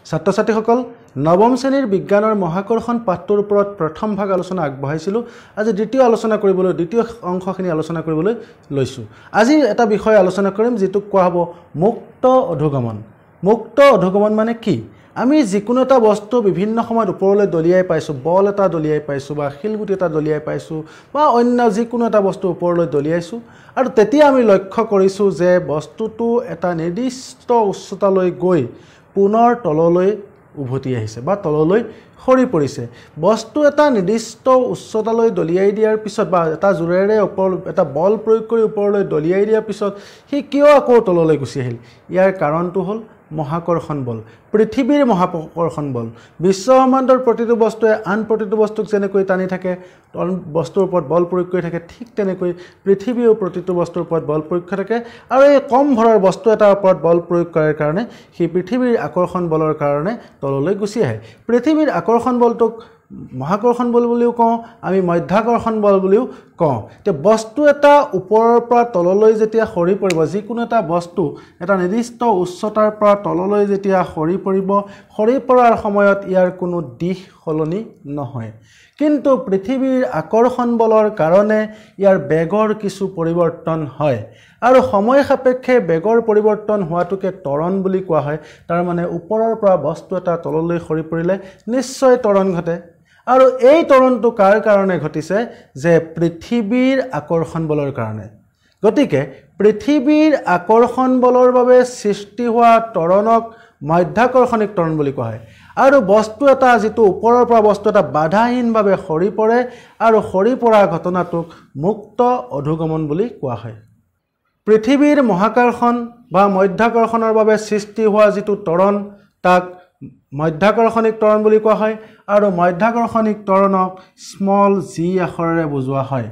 ছাত্ৰ ছাত্ৰীসকল নৱম শ্ৰেণীৰ বিজ্ঞানৰ মহাকৰ্ষণ পাঠটোৰ ওপৰত প্ৰথম ভাগ আলোচনা আগবঢ়াইছিলোঁ আজি দ্বিতীয় আলোচনা কৰিবলৈ দ্বিতীয় অংশখিনি আলোচনা কৰিবলৈ লৈছোঁ আজি এটা বিষয় আলোচনা কৰিম যেটো কোৱা হ'ব মুক্ত অধোগমন মুক্ত অধোগমন মানে কি আমি যিকোনো এটা বস্তু বিভিন্ন সময়ত ওপৰলৈ দলিয়াই পাইছোঁ বল এটা দলিয়াই পাইছোঁ বা শিলগুটি এটা দলিয়াই পাইছোঁ বা অন্য যিকোনো এটা বস্তু ওপৰলৈ দলিয়াইছোঁ আৰু তেতিয়া আমি লক্ষ্য কৰিছোঁ যে বস্তুটো এটা নিৰ্দিষ্ট উচ্চতালৈ গৈ পুনৰ তললৈ উভতি আহিছে বা তললৈ সৰি পৰিছে বস্তু এটা নিৰ্দিষ্ট উচ্চতালৈ দলিয়াই দিয়াৰ পিছত বা এটা জোৰেৰে ওপৰ এটা বল প্ৰয়োগ কৰি ওপৰলৈ দলিয়াই দিয়াৰ পিছত হি কিয় আকৌ তললৈ গুচি আহিল ইয়াৰ কাৰণটো হ'ল মহাকৰ্ষণ বল পৃথিৱীৰ মহাকৰ্ষণ বল বিশ্বব্ৰহ্মাণ্ডৰ প্ৰতিটো বস্তুৱে আন প্ৰতিটো বস্তুক যেনেকৈ টানি থাকে বস্তুৰ ওপৰত বল প্ৰয়োগ কৰি থাকে ঠিক তেনেকৈ পৃথিৱীও প্ৰতিটো বস্তুৰ ওপৰত বল প্ৰয়োগ কৰি থাকে আৰু এই কম ভৰৰ বস্তু এটাৰ ওপৰত বল প্ৰয়োগ কৰাৰ কাৰণে সেই পৃথিৱীৰ আকৰ্ষণ বলৰ কাৰণে তললৈ গুচি আহে পৃথিৱীৰ আকৰ্ষণ বলটোক মহাকৰ্ষণ বল বুলিও কওঁ আমি মধ্যাকৰ্ষণ বল বুলিও কওঁ তে বস্তু এটা ওপৰৰ পৰা তললৈ যেতিয়া সৰি পৰিব যিকোনো এটা বস্তু এটা নিৰ্দিষ্ট উচ্চতাৰ পৰা তললৈ যেতিয়া সৰি পৰাৰ সময়ত ইয়াৰ কোনো দিশ সলনি নহয় কিন্তু পৃথিৱীৰ আকৰ্ষণ বলৰ কাৰণে ইয়াৰ বেগৰ কিছু পৰিৱৰ্তন হয় আৰু সময় সাপেক্ষে বেগৰ পৰিৱৰ্তন হোৱাটোকে ত্বৰণ বুলি কোৱা হয় তাৰ মানে ওপৰৰ পৰা বস্তু এটা তললৈ সৰি পৰিলে নিশ্চয় ত্বৰণ ঘটে আৰু এই ত্বৰণটো কাৰ কাৰণে ঘটিছে যে পৃথিৱীৰ আকৰ্ষণ বলৰ কাৰণে গতিকে পৃথিৱীৰ আকৰ্ষণ বলৰ বাবে সৃষ্টি হোৱা ত্বৰণক মধ্যাকৰ্ষণিক ত্বৰণ বুলি কোৱা হয় আৰু বস্তু এটা যেটো ওপৰৰ পৰা বস্তু এটা বাধাহীনভাৱে সৰি পৰে আৰু সৰি পৰা ঘটনাটোক মুক্ত অধোগমন বুলি কোৱা হয় পৃথিৱীৰ মহাকৰ্ষণ বা মধ্যাকৰ্ষণৰ বাবে সৃষ্টি হোৱা যেটো ত্বৰণ তাক মধ্যাকৰ্ষণিক ত্বৰণ বুলি কোৱা হয় আৰু মধ্যাকৰ্ষণিক ত্বৰণক স্মল জি আখৰেৰে বুজোৱা হয়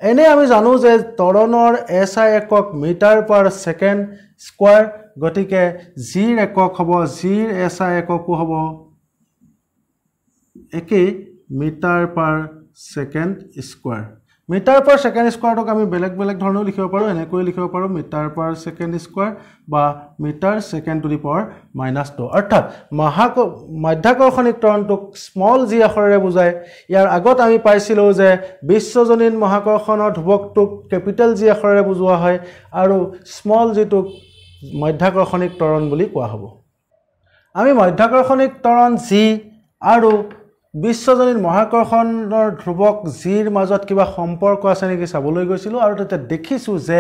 এনে আমি জানো যে ত্বৰণৰ SI একক মিটাৰ পাৰ সেকেন্ড স্কয়াৰ গতিকে জিৰ একক হ'ব জিৰ SI এককো হ'ব একে metre per second square metre per second স্কয়াৰক আমি বেলেগ ধৰণৰ লিখিব পাৰো এনেকৈ লিখিব পাৰো মিটাৰ পাৰ সেকেন্ড স্কয়াৰ বা metre second to the power -2 অৰ্থাৎ মধ্যাকৰ্ষণিক ত্বৰণটোক স্মল জি আখৰেৰে বুজায় ইয়াৰ আগত আমি পাইছিলোঁ যে বিশ্বজনীন মহাকৰ্ষণৰ ধ্ৰুৱকটোক কেপিটেল জি আখৰেৰে বুজোৱা হয় আৰু স্মল জিটোক মধ্যাকৰ্ষণিক ত্বৰণ বুলি কোৱা হ'ব আমি মধ্যাকৰ্ষণিক ত্বৰণ জি আৰু বিশ্বজনীন মহাকৰ্ষণৰ ধ্ৰুৱক জিৰ মাজত কিবা সম্পৰ্ক আছে নেকি চাবলৈ গৈছিলোঁ আৰু তেতিয়া দেখিছোঁ যে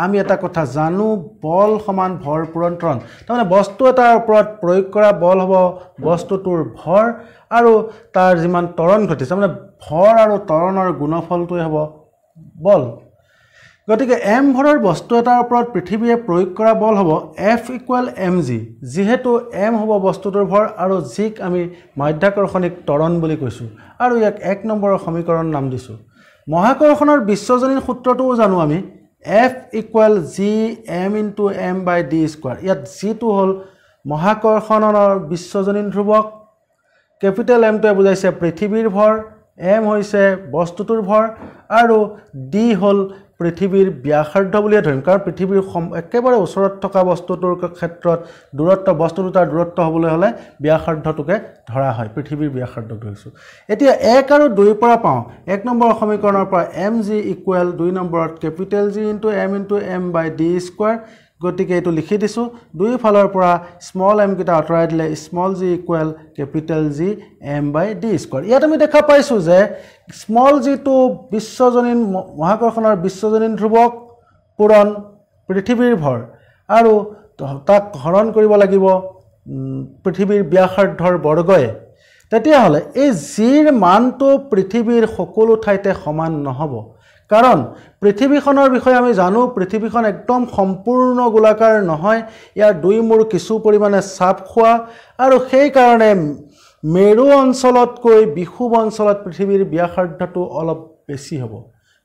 আমি এটা কথা জানো বল সমান ভৰ পূৰণ ত্বৰণ তাৰমানে বস্তু এটাৰ ওপৰত প্ৰয়োগ কৰা বল হ'ব বস্তুটোৰ ভৰ আৰু তাৰ যিমান ত্বৰণ ঘটিছে মানে ভৰ আৰু ত্বৰণৰ গুণফলটোৱে হ'ব বল গতিকে m ভৰৰ বস্তু এটাৰ ওপৰত পৃথিৱীয়ে প্ৰয়োগ কৰা বল হ'ব F = mg যেহেতু m হ'ব বস্তুটোৰ ভৰ আৰু জিক আমি মধ্যাকৰ্ষণিক ত্বৰণ বুলি কৈছো আৰু ইয়াক 1 নম্বৰৰ সমীকৰণ নাম দিছো মহাকৰ্ষণৰ বিশ্বজনীন সূত্ৰটোও জানো আমি F = gm × m/d²। ইয়াত জিটো হ'ল মহাকৰ্ষণৰ বিশ্বজনীন ধ্ৰুৱক কেপিটেল M টোৱে বুজাইছে পৃথিৱীৰ ভৰ m হৈছে বস্তুটোৰ ভৰ আৰু d হ'ল পৃথিৱীৰ ব্যাসাৰ্ধ বুলিয়ে ধৰিম কাৰণ পৃথিৱীৰ একেবাৰে ওচৰত থকা বস্তুটোৰ ক্ষেত্ৰত দূৰত্ব বস্তুটো তাৰ দূৰত্ব হ'বলৈ হ'লে ব্যাসাৰ্ধটোকে ধৰা হয় পৃথিৱীৰ ব্যাসাৰ্ধ ধৰিছো এতিয়া 1 আৰু 2 পৰা পাওঁ 1 নম্বৰ সমীকৰণৰ পৰা mg = 2 নম্বৰত কেপিটেল G × m × m/d² গতিকে এটো লিখি দিছো দুই ফালৰ পৰা স্মল m কিটা আঁতৰাই দিলে small g = capital G m/d²। ইয়াত আমি দেখা পাইছো যে স্মল g টো বিশ্বজনীন মহাকৰ্ষণৰ বিশ্বজনীন ধ্ৰুৱক পূৰণ পৃথিৱীৰ ভৰ আৰু তাক হৰণ কৰিব লাগিব পৃথিৱীৰ ব্যাসাৰ্ধৰ বৰ্গয়ে তেতিয়া হলে এই জিৰ মানটো পৃথিৱীৰ সকলো ঠাইতে সমান নহব কাৰণ পৃথিৱীখনৰ বিষয়ে আমি জানো পৃথিৱীখন একদম সম্পূৰ্ণ গোলাকাৰ নহয় ইয়াৰ দুই মূৰ কিছু পৰিমাণে চাপ খোৱা আৰু সেই কাৰণে মেৰু অঞ্চলতকৈ বিশুব অঞ্চলত পৃথিৱীৰ ব্যাসাৰ্ধটো অলপ বেছি হ'ব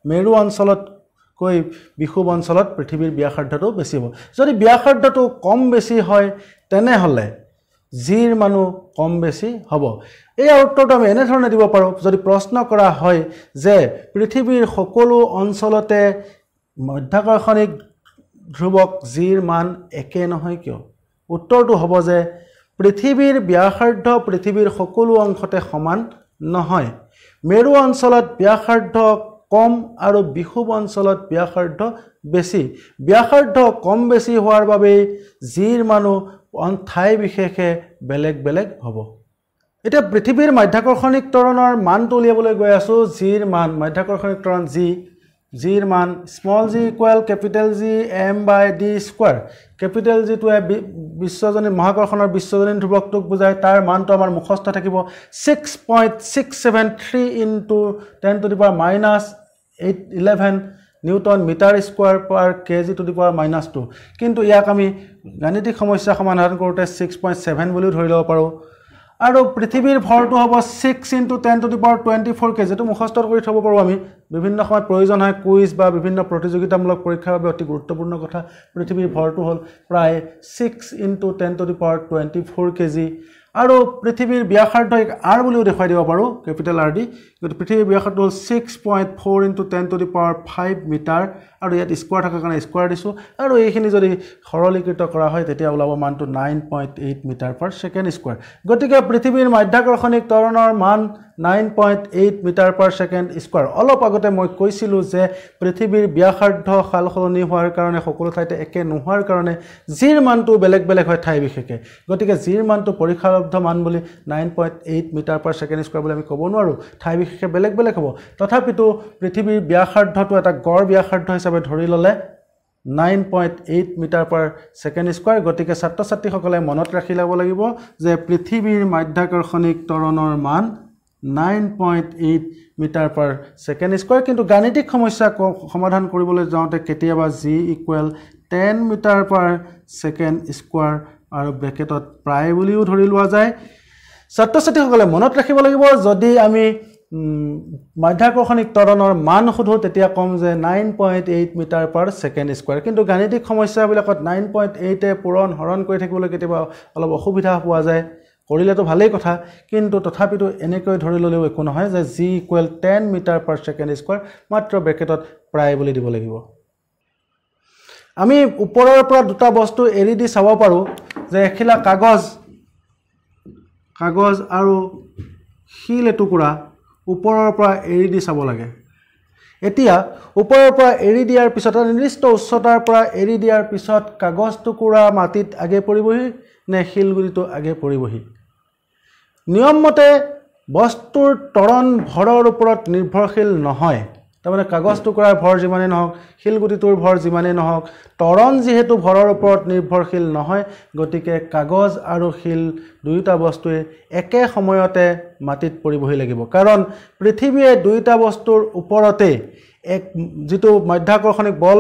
মেৰু অঞ্চলতকৈ বিশুব অঞ্চলত পৃথিৱীৰ ব্যাসাৰ্ধটো বেছি হ'ব যদি ব্যাসাৰ্ধটো কম বেছি হয় তেনেহলে জিৰ মানো কম বেছি হ'ব এই উত্তৰটো আমি এনে ধৰণে দিব পাৰো যদি প্ৰশ্ন কৰা হয় যে পৃথিৱীৰ সকলো অঞ্চলতে মধ্যাকৰ্ষণিক ধ্ৰুৱক জিৰ মান একে নহয় কিয় উত্তৰটো হ'ব যে পৃথিৱীৰ ব্যাসাৰ্ধ পৃথিৱীৰ সকলো অংশতে সমান নহয় মেৰু অঞ্চলত ব্যাসাৰ্ধ কম আৰু বিষুৱ অঞ্চলত ব্যাসাৰ্ধ বেছি ব্যাসাৰ্ধ কম বেছি হোৱাৰ বাবে জিৰ মানো ঠাই বিশেষে বেলেগ বেলেগ হ'ব এতিয়া পৃথিৱীৰ মাধ্যাকৰ্ষণিক ত্বৰণৰ মানটো উলিয়াবলৈ গৈ আছো জিৰ মান মাধ্যাকৰ্ষণিক ত্বৰণ জিৰ মান small G equal capital G m বাই d স্কয়াৰ কেপিটেল জি টো বিশ্বজনীন মহাকৰ্ষণৰ বিশ্বজনীন ধ্ৰুৱকটোক বুজায় তাৰ মানটো আমাৰ মুখস্থ থাকিব 6.673 into 10 to the power minus 811 newton metre square per KG to the power minus 2 কিন্তু ইয়াক আমি গাণিতিক সমস্যা সমাধান কৰোঁতে 6.7 বুলি ধৰি ল'ব পাৰোঁ আৰু পৃথিৱীৰ ভৰটো হ'ব 6 into 10 to the power 24 KG টো মুখস্থ কৰি থব পাৰোঁ আমি বিভিন্ন সময়ত প্ৰয়োজন হয় কুইজ বা বিভিন্ন প্ৰতিযোগিতামূলক পৰীক্ষাৰ বাবে অতি গুৰুত্বপূৰ্ণ কথা পৃথিৱীৰ ভৰটো হ'ল প্ৰায় 6 into 10 to the power 24 KG আৰু পৃথিৱীৰ ব্যাসাৰ্ধ r বুলিও দেখুৱাই দিব পাৰোঁ কেপিটেল r দি কিন্তু পৃথিৱীৰ ব্যাসাৰ্ধ হ'ল 6.4 into 10 to the power 5 metre আৰু ইয়াত স্কয়াৰ থকাৰ কাৰণে স্কয়াৰ দিছো আৰু এইখিনি যদি সৰলীকৃত কৰা হয় তেতিয়া ওলাব মানটো 9.8 মিটাৰ পাৰ সেকেন্ড স্কয়াৰ গতিকে পৃথিৱীৰ মাধ্যাকৰ্ষণিক ত্বৰণৰ মান 9.8 মিটাৰ পাৰ সেকেন্ড স্কয়াৰ অলপ আগতে মই কৈছিলো যে পৃথিৱীৰ ব্যাসাৰ্ধ সালসলনি হোৱাৰ কাৰণে সকলো ঠাইতে একে নোহোৱাৰ কাৰণে জিৰ মানটো বেলেগ বেলেগ হয় ঠাই বিশেষে গতিকে জিৰ মানটো পৰীক্ষালব্ধ মান বুলি 9.8 মিটাৰ পাৰ সেকেন্ড স্কয়াৰ বুলি আমি ক'ব নোৱাৰো ঠাই বিশেষে বেলেগ বেলেগ হ'ব তথাপিতো পৃথিৱীৰ ব্যাসাৰ্ধটো এটা গড় ব্যাসাৰ্ধ হিচাপে ধৰি ল'লে 9.8 মিটাৰ পাৰ সেকেন্ড স্কয়াৰ গতিকে ছাত্ৰ ছাত্ৰীসকলে মনত ৰাখি ল'ব লাগিব যে পৃথিৱীৰ মাধ্যাকৰ্ষণিক ত্বৰণৰ মান 9.8 মিটাৰ পাৰ সেকেন্ড স্কয়াৰ কিন্তু গাণিতিক সমস্যা সমাধান কৰিবলৈ যাওঁতে কেতিয়াবা g equal 10 metre per second square আৰু ব্ৰেকেটত প্ৰায় বুলিও ধৰি লোৱা যায় ছাত্ৰ ছাত্ৰীসকলে মনত ৰাখিব লাগিব যদি আমি মাধ্যাকৰ্ষণিক ত্বৰণৰ মান খুধো তেতিয়া কম যে 9.8 মিটাৰ পাৰ সেকেন্ড স্কয়াৰ কিন্তু গাণিতিক সমস্যাবিলাকত 9.8 এ পূৰণ হৰণ কৰি থাকিবলৈ কেতিয়াবা অলপ অসুবিধা পোৱা যায় কৰিলেতো ভালেই কথা কিন্তু তথাপিতো এনেকৈ ধৰি ললেও একো নহয় যে g equal 10 metre per second square মাত্ৰ ব্ৰেকেটত প্ৰায় বুলি দিব লাগিব আমি ওপৰৰ পৰা দুটা বস্তু এৰি দি চাব পাৰো যে এখিলা কাগজ আৰু শিল এটুকুৰা ওপৰৰ পৰা এৰি দি চাব লাগে এতিয়া ওপৰৰ পৰা এৰি দিয়াৰ পিছত নিৰ্দিষ্ট উচ্চতাৰ পৰা এৰি দিয়াৰ পিছত কাগজ টুকুৰা মাটিত আগে পৰিবহি নে শিলগুটিটো আগে পৰিবহি নিয়ম মতে বস্তুৰ ত্বৰণ ভৰৰ ওপৰত নিৰ্ভৰশীল নহয় তাৰমানে কাগজ টুকুৰাৰ ভৰ যিমানে নহওক শিলগুটিটোৰ ভৰ যিমানে নহওক ত্বৰণ যেহেতু ভৰৰ ওপৰত নিৰ্ভৰশীল নহয় গতিকে কাগজ আৰু শিল দুয়োটা বস্তুৱে একে সময়তে মাটিত পৰিবহি লাগিব কাৰণ পৃথিৱীয়ে দুয়োটা বস্তুৰ ওপৰতে এক যেটো মাধ্যাকৰ্ষণিক বল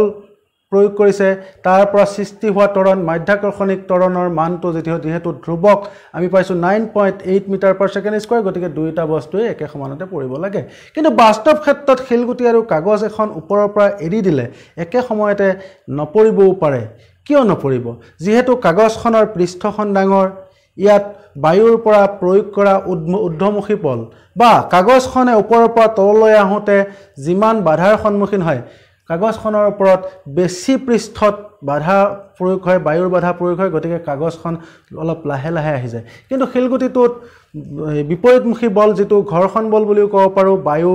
প্ৰয়োগ কৰিছে তাৰ পৰা সৃষ্টি হোৱা ত্বৰণ মাধ্যাকৰ্ষণিক ত্বৰণৰ মানটো যেহেতু ধ্ৰুৱক আমি পাইছো 9.8 মিটাৰ পাৰ সেকেন্ড স্কয়াৰ গতিকে দুইটা বস্তুৱে একে সমানতে পৰিব লাগে কিন্তু বাস্তৱ ক্ষেত্ৰত শিলগুটি আৰু কাগজ এখন ওপৰৰ পৰা এৰি দিলে একে সময়তে নপৰিবও পাৰে কিয় নপৰিব যেহেতু কাগজখনৰ পৃষ্ঠখন ডাঙৰ ইয়াত বায়ুৰ পৰা প্ৰয়োগ কৰা ঊৰ্ধ্বমুখী বল বা কাগজখনে ওপৰৰ পৰা তললৈ আহোতে যিমান বাধাৰ সন্মুখীন হয় কাগজখনৰ ওপৰত বেছি পৃষ্ঠত বাধা প্ৰয়োগ হয় বায়ুৰ বাধা প্ৰয়োগ হয় গতিকে কাগজখন অলপ লাহে লাহে আহি যায় কিন্তু শিলগুটিটোত বিপৰীতমুখী বল যেটো ঘৰ্ষণ বল বুলিও ক'ব পাৰো বায়ু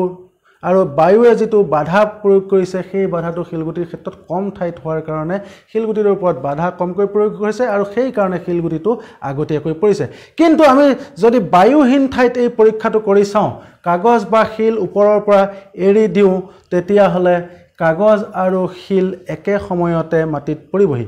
আৰু বায়ুৱে যেটো বাধা প্ৰয়োগ কৰিছে সেই বাধাটো শিলগুটিৰ ক্ষেত্ৰত কম ঠাইত হোৱাৰ কাৰণে শিলগুটিৰ ওপৰত বাধা কমকৈ প্ৰয়োগ কৰিছে আৰু সেই কাৰণে শিলগুটিটো আগতীয়াকৈ পৰিছে কিন্তু আমি যদি বায়ুহীন ঠাইত এই পৰীক্ষাটো কৰি চাওঁ কাগজ বা শিল ওপৰৰ পৰা এৰি দিওঁ তেতিয়া হলে কাগজ আৰু শিল একে সময়তে মাটিত পৰিবহি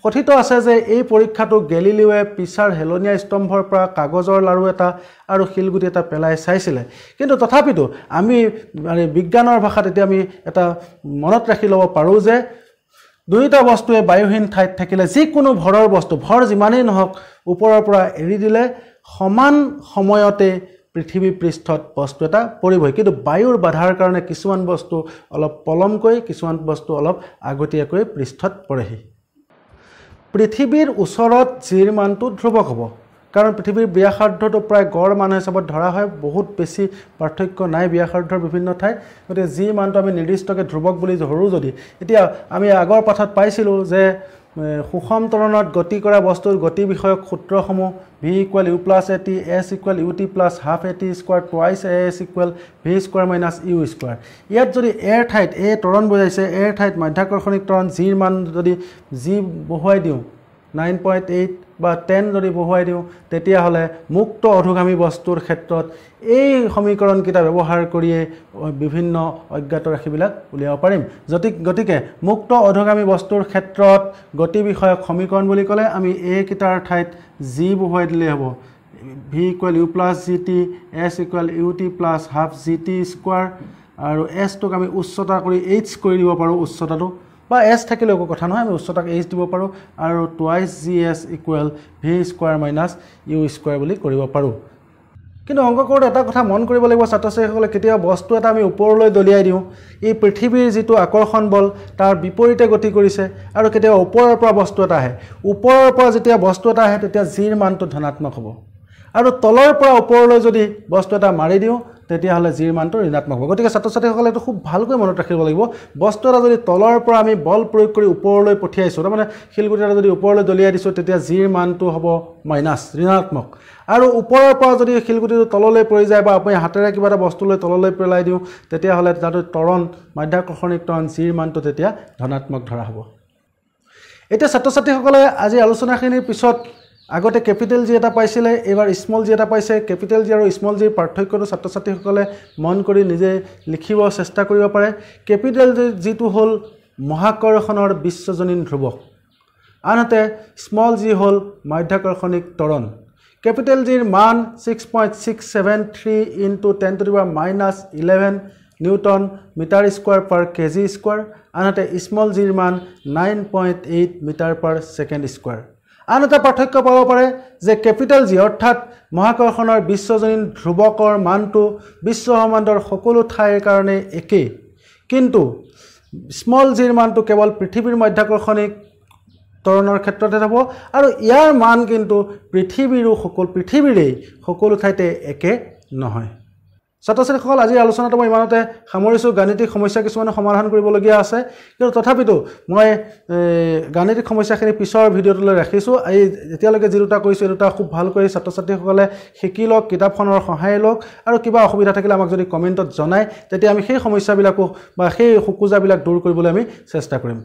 কথিত আছে যে এই পৰীক্ষাটো গেলিলিওৱে পিছাৰ হেলনিয়া স্তম্ভৰ পৰা কাগজৰ লাৰু এটা আৰু শিলগুটি এটা পেলাই চাইছিলে কিন্তু তথাপিতো আমি মানে বিজ্ঞানৰ ভাষাত এতিয়া আমি এটা মনত ৰাখি ল'ব পাৰো যে দুইটা বস্তুৱে বায়ুহীন ঠাইত থাকিলে যিকোনো ভৰৰ বস্তু ভৰ যিমানেই নহওক ওপৰৰ পৰা এৰি দিলে সমান সময়তে পৃথিৱী পৃষ্ঠত বস্তু এটা পৰিবই কিন্তু বায়ুৰ বাধাৰ কাৰণে কিছুমান বস্তু অলপ পলমকৈ কিছুমান বস্তু অলপ আগতীয়াকৈ পৃষ্ঠত পৰেহি পৃথিৱীৰ ওচৰত জিৰ মানটো ধ্ৰুৱক হ'ব কাৰণ পৃথিৱীৰ ব্যাসাৰ্ধটো প্ৰায় গড় মান হিচাপত ধৰা হয় বহুত বেছি পাৰ্থক্য নাই ব্যাসাৰ্ধৰ বিভিন্ন ঠাইত গতিকে জি মানটো আমি নিৰ্দিষ্টকৈ ধ্ৰুৱক বুলি ধৰো যদি এতিয়া আমি আগৰ পাঠত পাইছিলো যে সুষম ত্বৰণত গতি কৰা বস্তুৰ গতি বিষয়ক সূত্ৰসমূহ v = u + at s = ut + half at square twice as equal v square minus u square ইয়াত যদি এৰ ঠাইত a ত্বৰণ বুজাইছে এৰ ঠাইত মাধ্যাকৰ্ষণিক ত্বৰণ g ৰ মান যদি g বহুৱাই দিওঁ 9.8 বা 10 যদি বহুৱাই দিওঁ তেতিয়া হলে মুক্ত অধোগামী বস্তুৰ ক্ষেত্ৰত এই সমীকৰণ কিটা ব্যৱহাৰ কৰিয়ে বিভিন্ন অজ্ঞাত ৰাশিবিলাক উলিয়াব পাৰিম গতিকে মুক্ত অধোগামী বস্তুৰ ক্ষেত্ৰত গতি বিষয়ক সমীকৰণ বুলি ক'লে আমি a কিটাৰ ঠাইত g বহুৱাই দিলে হ'ব v = u + gt s = ut + half gt square আৰু s টোক আমি উচ্চতা কৰি h কৰি দিব পাৰো উচ্চতাটো বা s থাকিলে একো কথা নহয় আমি উচ্চতাক h দিব পাৰো আৰু twice gs = v square minus u square বুলি কৰিব পাৰো কিন্তু অংক কৰোঁতে এটা কথা মন কৰিব লাগিব ছাত্ৰ-ছাত্ৰীসকলে কেতিয়া বস্তু এটা আমি ওপৰলৈ দলিয়াই দিওঁ এই পৃথিৱীৰ যেটো আকৰ্ষণ বল তাৰ বিপৰীতে গতি কৰিছে আৰু কেতিয়া ওপৰৰ পৰা বস্তু এটা আহে ওপৰৰ পৰা যেতিয়া বস্তু এটা আহে তেতিয়া g ৰ মানটো ধনাত্মক হ'ব আৰু তলৰ পৰা ওপৰলৈ যদি বস্তু এটা মাৰি দিওঁ তেতিয়া হলে g ৰ মানটো ঋণাত্মক হ'ব গতিকে ছাত্ৰ-ছাত্ৰীসকলে এটো খুব ভালকৈ মনত ৰাখিব লাগিব বস্তু এটা যদি তলৰ পৰা আমি বল প্ৰয়োগ কৰি ওপৰলৈ পঠিয়াইছো মানে শিলগুটি এটা যদি ওপৰলৈ দলিয়াই দিছো তেতিয়া g ৰ মানটো হ'ব মাইনাস ঋণাত্মক আৰু ওপৰৰ পৰা যদি শিলগুটিটো তললৈ পৰি যায় বা আপুনি হাতেৰে কিবা এটা বস্তু লৈ তললৈ পেলাই দিওঁ তেতিয়া হলে তাতো ত্বৰণ মাধ্যাকৰ্ষণিক ত্বৰণ g ৰ মানটো তেতিয়া ধনাত্মক ধৰা হ'ব এটা ছাত্ৰ-ছাত্ৰীসকলে আজি আলোচনাখিনিৰ পিছত আগতে ক্যাপিটাল জি এটা পাইছিলে এবাৰ স্মল জি এটা পাইছে ক্যাপিটাল জি আৰু স্মল জিৰ পাৰ্থক্যটো ছাত্ৰ-ছাত্ৰীসকলে মন কৰি নিজে লিখিব চেষ্টা কৰিব পাৰে ক্যাপিটাল জিটো হল মহাকৰ্ষণৰ বিশ্বজনীন ধ্ৰুৱক আনহাতে স্মল জি হল মাধ্যাকৰ্ষণিক ত্বৰণ ক্যাপিটাল জিৰ মান 6.673 * 10⁻11 Newton metre square per KG square আনহাতে স্মল জিৰ মান 9.8 মিটাৰ পাৰ সেকেন্ড স্কয়াৰ আনহাতে পাৰ্থক্য পাব পাৰে যে ক্যাপিটাল জি অৰ্থাৎ মহাকৰ্ষণৰ বিশ্বজনীন ধ্ৰুৱকৰ মানটো বিশ্বব্ৰহ্মাণ্ডৰ সকলো ঠাইৰ কাৰণে একে কিন্তু স্মল জিৰ মানটো কেৱল পৃথিৱীৰ মাধ্যাকৰ্ষণিক ত্বৰণৰ ক্ষেত্ৰতে হ'ব আৰু ইয়াৰ মান কিন্তু পৃথিৱীৰে সকলো ঠাইতে একে নহয় ছাত্ৰ-ছাত্ৰীসকল আজি আলোচনাটো মই ইমানতে সামৰিছো গাণিতিক সমস্যা কিছুমান সমাধান কৰিবলগীয়া আছে কিন্তু তথাপিতো মই গাণিতিক সমস্যাখিনি পিছৰ ভিডিঅ'টোলৈ ৰাখিছো এই এতিয়ালৈকে যি দুটা কৈছো দুটা খুব ভালকৈ ছাত্ৰ-ছাত্ৰীসকলে শিকি লওক কিতাপখনৰ সহায় লওক আৰু কিবা অসুবিধা থাকিলে আমাক যদি কমেন্টত জনায় তেতিয়া আমি সেই সমস্যাবিলাকো বা সেই খুকুজাবিলাক দূৰ কৰিবলৈ আমি চেষ্টা কৰিম